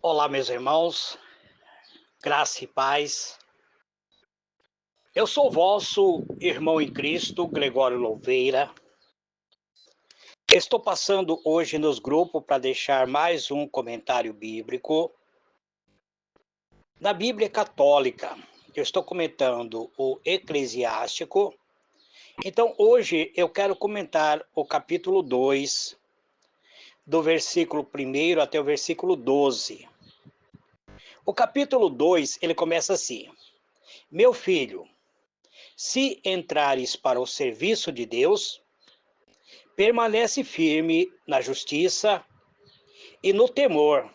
Olá, meus irmãos, graça e paz. Eu sou vosso irmão em Cristo, Gregório Louveira. Estou passando hoje nos grupos para deixar mais um comentário bíblico. Na Bíblia Católica, eu estou comentando o Eclesiástico. Então, hoje eu quero comentar o capítulo 2, do versículo 1 até o versículo 12. O capítulo 2, ele começa assim: Meu filho, se entrares para o serviço de Deus, permanece firme na justiça e no temor,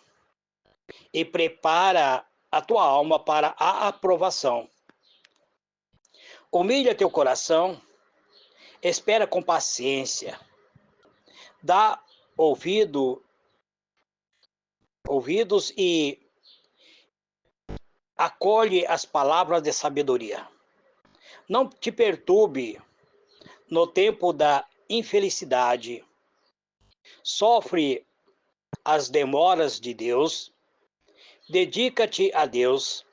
e prepara a tua alma para a aprovação. Humilha teu coração, espera com paciência, dá ouvidos e acolhe as palavras de sabedoria. Não te perturbe no tempo da infelicidade. Sofre as demoras de Deus. Dedica-te a Deus.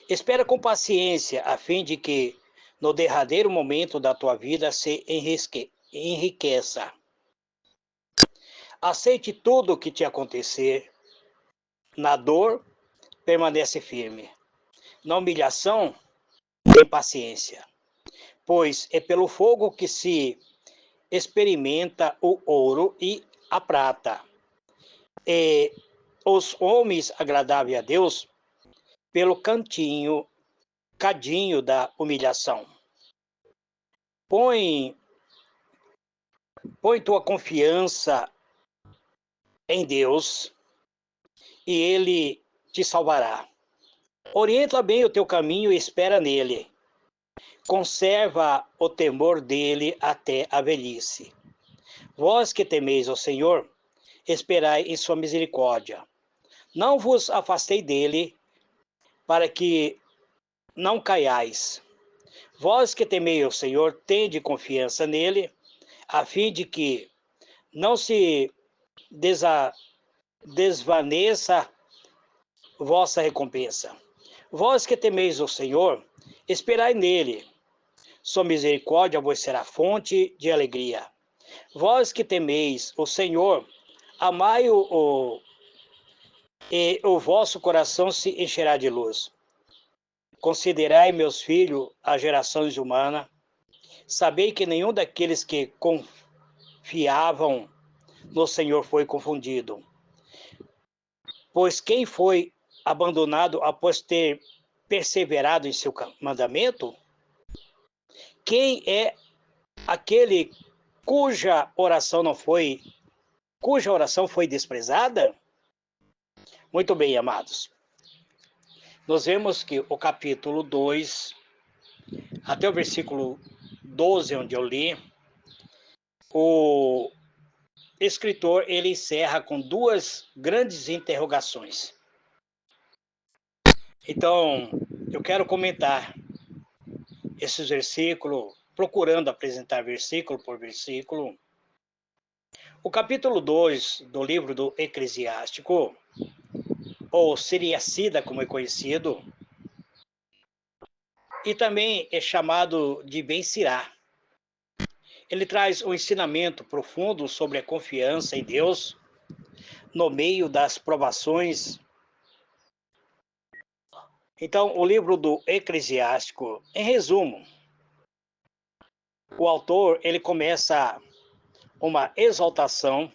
Espera com paciência, a fim de que, no derradeiro momento da tua vida, se enriqueça. Aceite tudo o que te acontecer. Na dor, permanece firme. Na humilhação, tem paciência. Pois é pelo fogo que se experimenta o ouro e a prata. E os homens agradáveis a Deus, pelo cadinho da humilhação. Põe tua confiança em Deus e Ele te salvará. Orienta bem o teu caminho e espera nele. Conserva o temor dele até a velhice. Vós que temeis ao Senhor, esperai em sua misericórdia. Não vos afastei dele, para que não caiais. Vós que temeis ao Senhor, tende confiança nele, a fim de que não se desvaneça vossa recompensa. Vós que temeis o Senhor, esperai nele. Sua misericórdia vos será fonte de alegria. Vós que temeis o Senhor, amai-o, e o vosso coração se encherá de luz. Considerai, meus filhos, as gerações humanas. Sabei que nenhum daqueles que confiavam no Senhor foi confundido. Pois quem foi abandonado após ter perseverado em seu mandamento? Quem é aquele cuja oração foi desprezada? Muito bem, amados. Nós vemos que o capítulo 2, até o versículo 12, onde eu li, o escritor ele encerra com duas grandes interrogações. Então, eu quero comentar esses versículos, procurando apresentar versículo por versículo. O capítulo 2 do livro do Eclesiástico, ou Siriacida, como é conhecido, e também é chamado de Ben-Sirá. Ele traz um ensinamento profundo sobre a confiança em Deus no meio das provações. Então, o livro do Eclesiástico, em resumo, o autor ele começa uma exaltação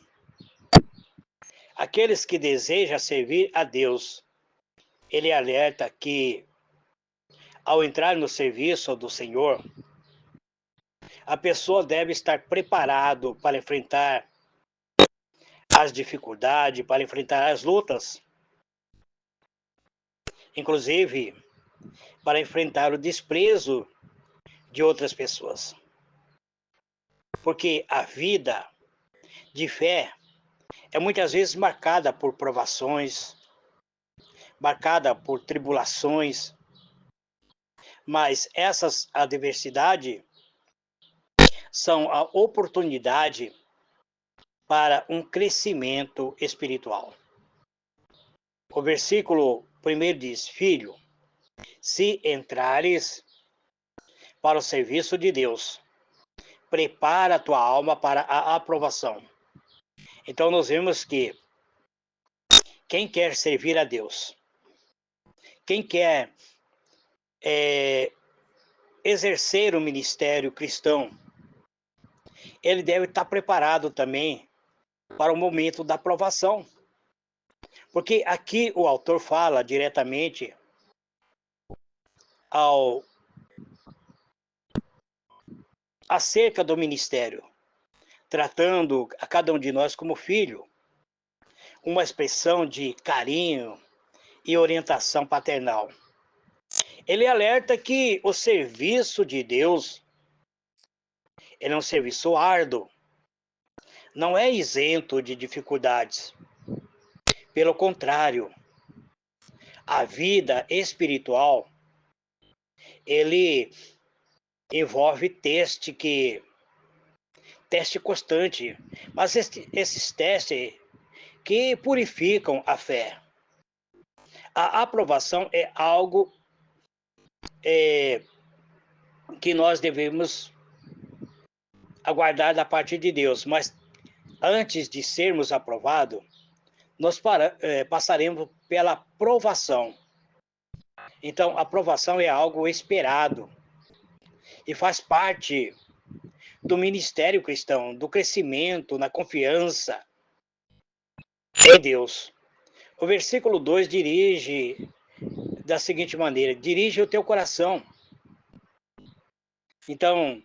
àqueles que desejam servir a Deus. Ele alerta que, ao entrar no serviço do Senhor, a pessoa deve estar preparado para enfrentar as dificuldades, para enfrentar as lutas, inclusive para enfrentar o desprezo de outras pessoas. Porque a vida de fé é muitas vezes marcada por provações, marcada por tribulações, mas essas adversidades são a oportunidade para um crescimento espiritual. O versículo 1 diz: Filho, se entrares para o serviço de Deus, prepara a tua alma para a aprovação. Então nós vemos que quem quer servir a Deus, quem quer exercer o ministério cristão, ele deve estar preparado também para o momento da aprovação. Porque aqui o autor fala diretamente acerca do ministério, tratando a cada um de nós como filho, uma expressão de carinho e orientação paternal. Ele alerta que o serviço de Deus é um serviço árduo, não é isento de dificuldades. Pelo contrário, a vida espiritual, ele envolve teste constante, mas esses testes que purificam a fé. A aprovação é algo que nós devemos aguardar da parte de Deus, mas antes de sermos aprovados, nós passaremos pela provação. Então, a aprovação é algo esperado e faz parte do ministério cristão, do crescimento na confiança em Deus. O versículo 2 dirige da seguinte maneira: dirige o teu coração. Então,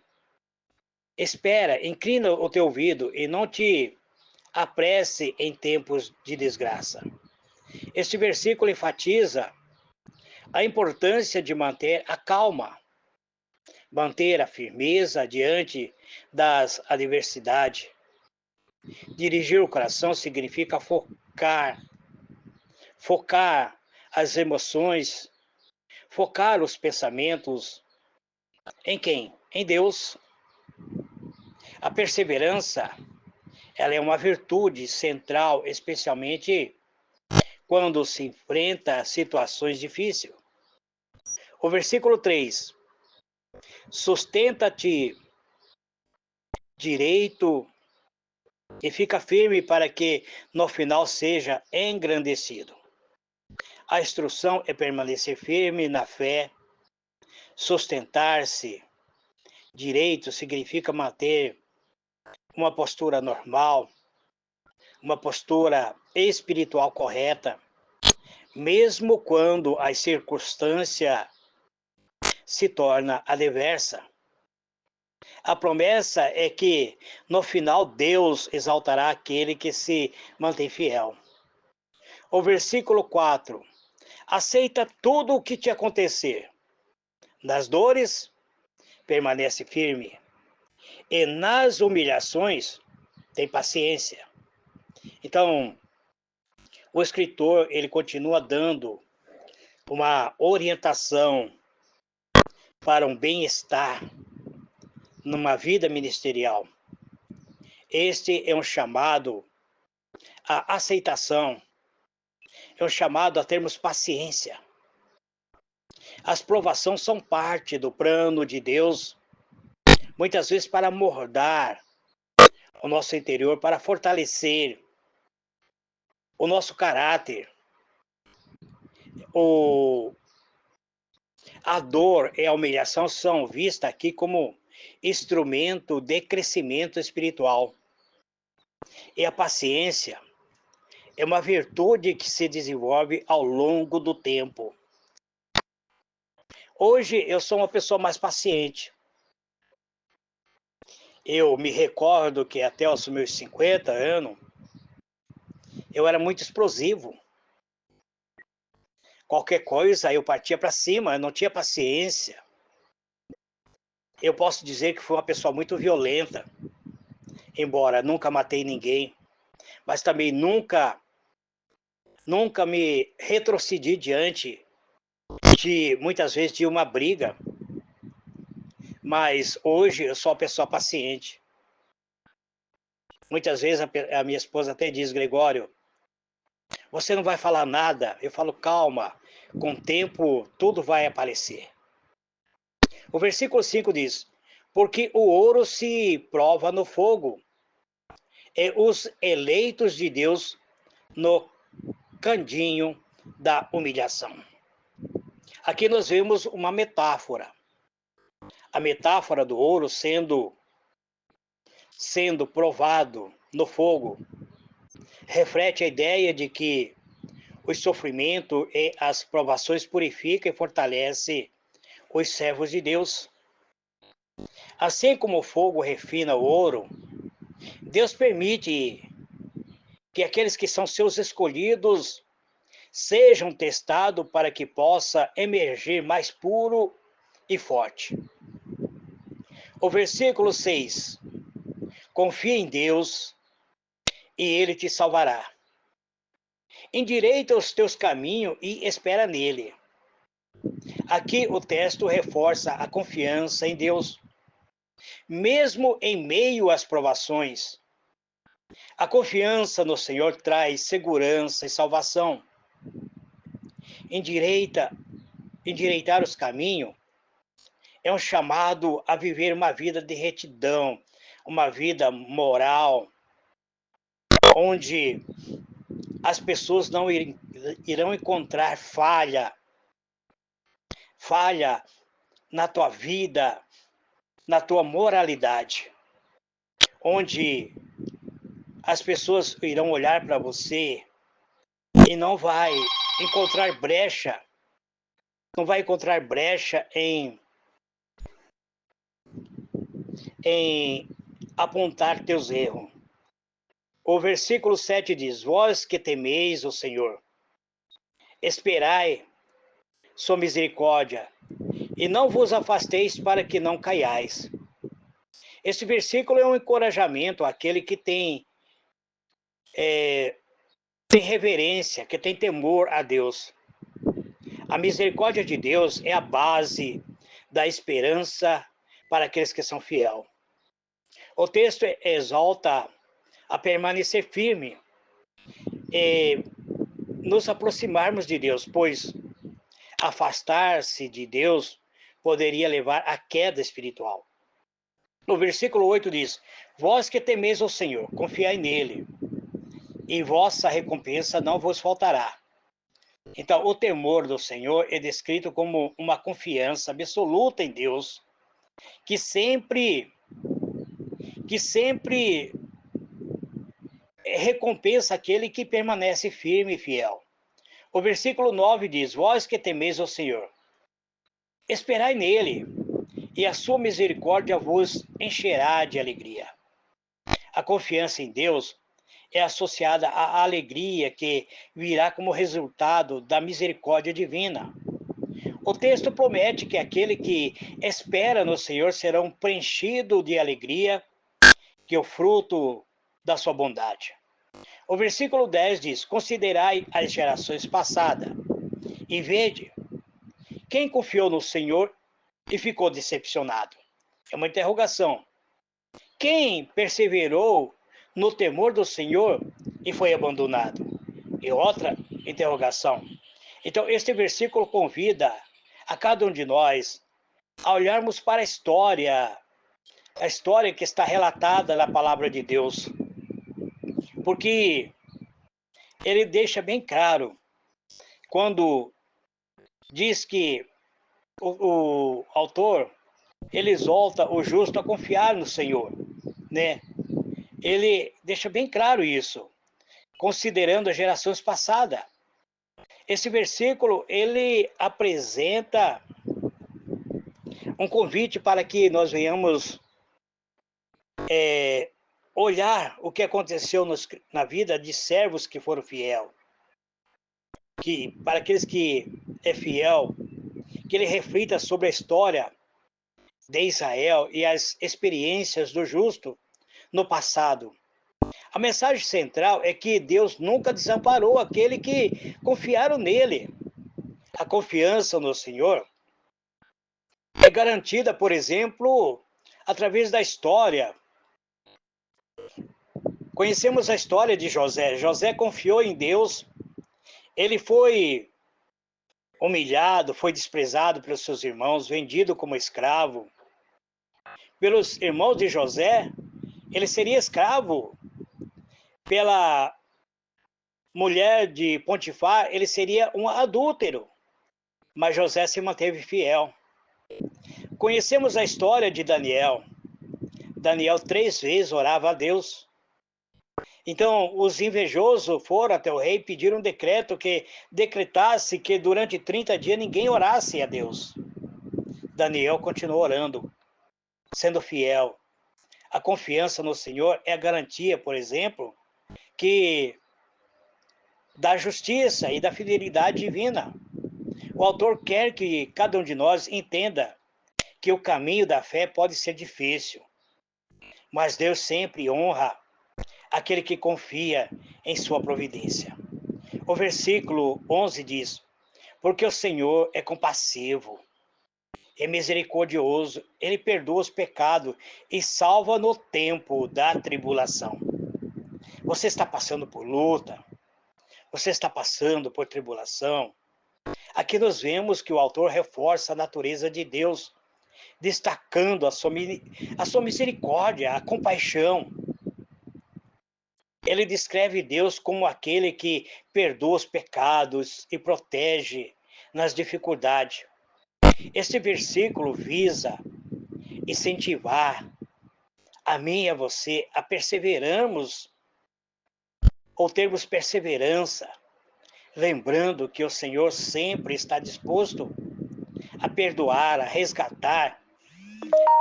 espera, inclina o teu ouvido e não te apresse em tempos de desgraça. Este versículo enfatiza a importância de manter a calma, manter a firmeza diante das adversidades. Dirigir o coração significa focar as emoções, focar os pensamentos em quem? Em Deus. A perseverança, ela é uma virtude central, especialmente quando se enfrenta situações difíceis. O versículo 3: sustenta-te direito e fica firme para que no final seja engrandecido. A instrução é permanecer firme na fé, sustentar-se direito significa manter uma postura normal, uma postura espiritual correta, mesmo quando a circunstância se torna adversa. A promessa é que, no final, Deus exaltará aquele que se mantém fiel. O versículo 4: aceita tudo o que te acontecer. Nas dores, permanece firme. E nas humilhações, tem paciência. Então, o escritor, ele continua dando uma orientação para um bem-estar numa vida ministerial. Este é um chamado à aceitação, é um chamado a termos paciência. As provações são parte do plano de Deus, muitas vezes para moldar o nosso interior, para fortalecer o nosso caráter. A dor e a humilhação são vistas aqui como instrumento de crescimento espiritual. E a paciência é uma virtude que se desenvolve ao longo do tempo. Hoje eu sou uma pessoa mais paciente. Eu me recordo que até os meus 50 anos, eu era muito explosivo. Qualquer coisa eu partia para cima, eu não tinha paciência. Eu posso dizer que fui uma pessoa muito violenta, embora nunca matei ninguém, mas também nunca me retrocedi diante muitas vezes, de uma briga. Mas hoje eu sou uma pessoa paciente. Muitas vezes a minha esposa até diz: Gregório, você não vai falar nada. Eu falo, calma, com o tempo tudo vai aparecer. O versículo 5 diz, porque o ouro se prova no fogo, e os eleitos de Deus no candinho da humilhação. Aqui nós vemos uma metáfora. A metáfora do ouro sendo provado no fogo reflete a ideia de que o sofrimento e as provações purificam e fortalecem os servos de Deus. Assim como o fogo refina o ouro, Deus permite que aqueles que são seus escolhidos sejam testados para que possa emergir mais puro e forte. O versículo 6. Confia em Deus e Ele te salvará. Endireita os teus caminhos e espera nele. Aqui o texto reforça a confiança em Deus. Mesmo em meio às provações, a confiança no Senhor traz segurança e salvação. Endireitar os caminhos é um chamado a viver uma vida de retidão, uma vida moral, onde as pessoas não irão encontrar falha na tua vida, na tua moralidade, onde as pessoas irão olhar para você e não vai encontrar brecha em apontar teus erros. O versículo 7 diz, vós que temeis o Senhor, esperai sua misericórdia, e não vos afasteis para que não caiais. Esse versículo é um encorajamento àquele que tem reverência, que tem temor a Deus. A misericórdia de Deus é a base da esperança para aqueles que são fiéis. O texto exalta a permanecer firme e nos aproximarmos de Deus, pois afastar-se de Deus poderia levar à queda espiritual. No versículo 8 diz, vós que temeis o Senhor, confiai nele, e vossa recompensa não vos faltará. Então, o temor do Senhor é descrito como uma confiança absoluta em Deus, que sempre recompensa aquele que permanece firme e fiel. O versículo 9 diz, vós que temeis o Senhor, esperai nele, e a sua misericórdia vos encherá de alegria. A confiança em Deus é associada à alegria que virá como resultado da misericórdia divina. O texto promete que aquele que espera no Senhor serão preenchido de alegria, que é o fruto da sua bondade. O versículo 10 diz, considerai as gerações passadas, e vede, quem confiou no Senhor e ficou decepcionado? É uma interrogação. Quem perseverou no temor do Senhor e foi abandonado? E outra interrogação. Então, este versículo convida a cada um de nós a olharmos para a história que está relatada na palavra de Deus, porque ele deixa bem claro, quando diz que o autor, ele exalta o justo a confiar no Senhor, né? Ele deixa bem claro isso, considerando as gerações passadas. Esse versículo, ele apresenta um convite para que nós venhamos olhar o que aconteceu na vida de servos que foram fiel. Que, para aqueles que é fiel, que ele reflita sobre a história de Israel e as experiências do justo no passado. A mensagem central é que Deus nunca desamparou aquele que confiaram nele. A confiança no Senhor é garantida, por exemplo, através da história. Conhecemos a história de José. José confiou em Deus Ele foi humilhado, foi desprezado pelos seus irmãos, vendido como escravo. Pelos irmãos de José, ele seria escravo. Pela mulher de Potifar, ele seria um adúltero. Mas José se manteve fiel. Conhecemos a história de Daniel. Daniel 3 vezes orava a Deus. Então, os invejosos foram até o rei e pediram um decreto que decretasse que durante 30 dias ninguém orasse a Deus. Daniel continuou orando, sendo fiel. A confiança no Senhor é a garantia, por exemplo, que da justiça e da fidelidade divina. O autor quer que cada um de nós entenda que o caminho da fé pode ser difícil, mas Deus sempre honra aquele que confia em sua providência. O versículo 11 diz: porque o Senhor é compassivo, é misericordioso, ele perdoa os pecados e salva no tempo da tribulação. Você está passando por luta, você está passando por tribulação. Aqui nós vemos que o autor reforça a natureza de Deus, destacando a sua misericórdia, a compaixão. Ele descreve Deus como aquele que perdoa os pecados e protege nas dificuldades. Este versículo visa incentivar a mim e a você a perseverarmos ou termos perseverança, lembrando que o Senhor sempre está disposto a perdoar, a resgatar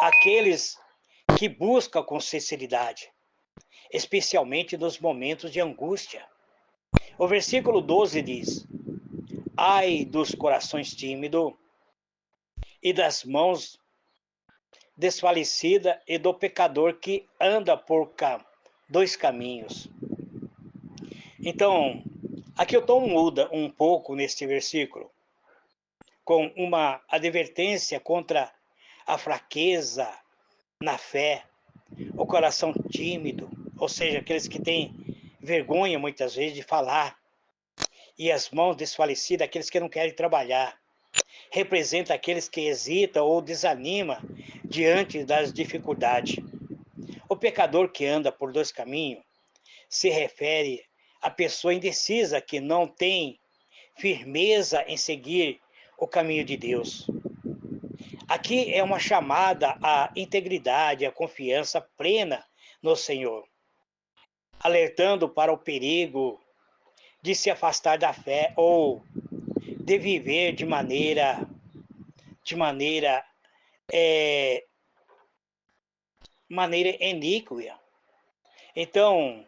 aqueles que buscam com sinceridade, especialmente nos momentos de angústia. O versículo 12 diz: ai dos corações tímidos e das mãos desfalecida e do pecador que anda por dois caminhos. Então, aqui o tom muda um pouco neste versículo, com uma advertência contra a fraqueza na fé, o coração tímido, ou seja, aqueles que têm vergonha muitas vezes de falar, e as mãos desfalecidas, aqueles que não querem trabalhar. Representa aqueles que hesitam ou desanimam diante das dificuldades. O pecador que anda por dois caminhos se refere à pessoa indecisa que não tem firmeza em seguir o caminho de Deus. Aqui é uma chamada à integridade, à confiança plena no Senhor, alertando para o perigo de se afastar da fé ou de viver de maneira é, iníqua. Então,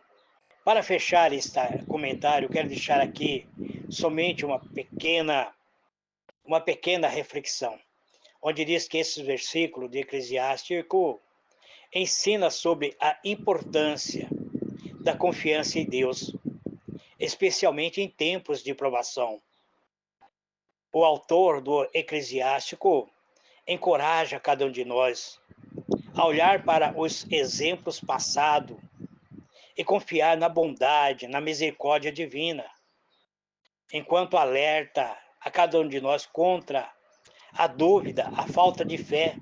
para fechar este comentário, quero deixar aqui somente uma pequena reflexão, onde diz que esse versículo de Eclesiástico ensina sobre a importância da confiança em Deus, especialmente em tempos de provação. O autor do Eclesiástico encoraja cada um de nós a olhar para os exemplos passados e confiar na bondade, na misericórdia divina, enquanto alerta a cada um de nós contra a dúvida, a falta de fé,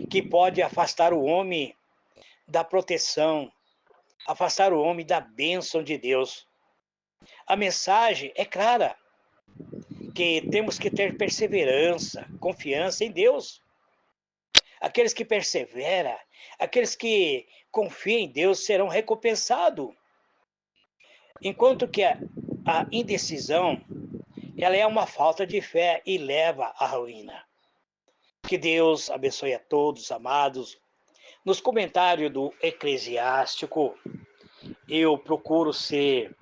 que pode afastar o homem da proteção, afastar o homem da bênção de Deus. A mensagem é clara, que temos que ter perseverança, confiança em Deus. Aqueles que perseveram, aqueles que confiam em Deus serão recompensados. Enquanto que a indecisão, ela é uma falta de fé e leva à ruína. Que Deus abençoe a todos, amados. Nos comentários do Eclesiástico, eu procuro ser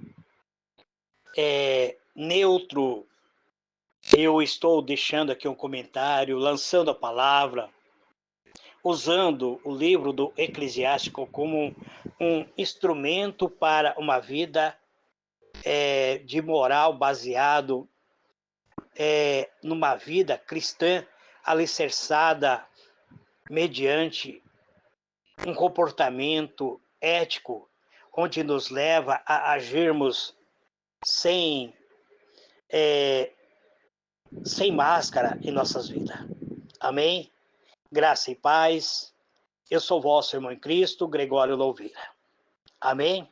neutro. Eu estou deixando aqui um comentário, lançando a palavra, usando o livro do Eclesiástico como um instrumento para uma vida de moral baseado numa vida cristã alicerçada mediante um comportamento ético, onde nos leva a agirmos sem sem máscara em nossas vidas. Amém? Graça e paz. Eu sou vosso irmão em Cristo, Gregório Louveira. Amém?